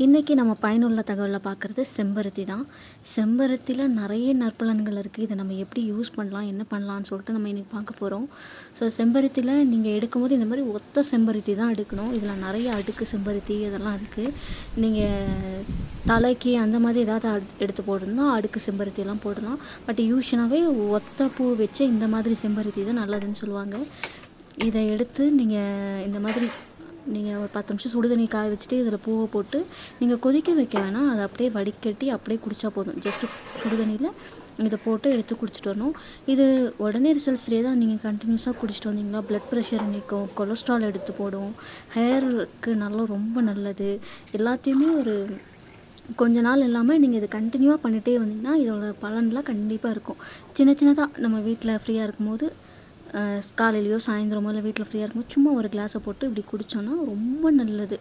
இன்றைக்கி நம்ம பயனுள்ள தகவலை பார்க்குறது செம்பருத்தி தான். செம்பருத்தியில் நிறைய நற்பலன்கள் இருக்குது. இதை நம்ம எப்படி யூஸ் பண்ணலாம், என்ன பண்ணலான்னு சொல்லிட்டு நம்ம இன்றைக்கி பார்க்க போகிறோம். ஸோ செம்பருத்தியில் நீங்கள் எடுக்கும்போது இந்த மாதிரி ஒத்த செம்பருத்தி தான் எடுக்கணும். இதில் நிறைய அடுக்கு செம்பருத்தி இதெல்லாம் இருக்குது. நீங்கள் தலைக்கு அந்த மாதிரி ஏதாவது எடுத்து போடணும்னா அடுக்கு செம்பருத்தியெல்லாம் போடலாம். பட் யூஸ்வலாகவே ஒத்த பூ வச்சு இந்த மாதிரி செம்பருத்தி தான் நல்லதுன்னு சொல்லுவாங்க. இதை எடுத்து நீங்கள் இந்த மாதிரி நீங்கள் ஒரு 10 நிமிஷம் சுடு தண்ணி காய வச்சுட்டு இதில் பூவை போட்டு நீங்கள் கொதிக்க வைக்க வேணாம். அதை அப்படியே வடிகட்டி அப்படியே குடித்தா போதும். ஜஸ்ட்டு சுடு தண்ணியில் இதை போட்டு எடுத்து குடிச்சிட்டு வரணும். இது உடனே ரிசல்ட்ஸ்லேயே தான். நீங்கள் கண்டினியூஸாக குடிச்சிட்டு வந்தீங்கன்னா ப்ளட் ப்ரெஷர் நிற்கும், கொலஸ்ட்ரால் எடுத்து போடும், ஹேருக்கு நல்லா ரொம்ப நல்லது. எல்லாத்தையுமே ஒரு கொஞ்ச நாள் இல்லாமல் நீங்கள் இதை கண்டினியூவாக பண்ணிகிட்டே வந்தீங்கன்னா இதோட பலன்லாம் கண்டிப்பாக இருக்கும். சின்ன சின்னதாக நம்ம வீட்டில் ஃப்ரீயாக இருக்கும்போது காலையிலையோ சாயந்தரமோ இல்லை வீட்டில் ஃப்ரீயாக இருக்கும்போது சும்மா ஒரு கிளாஸை போட்டு இப்படி குடித்தோன்னா ரொம்ப நல்லது.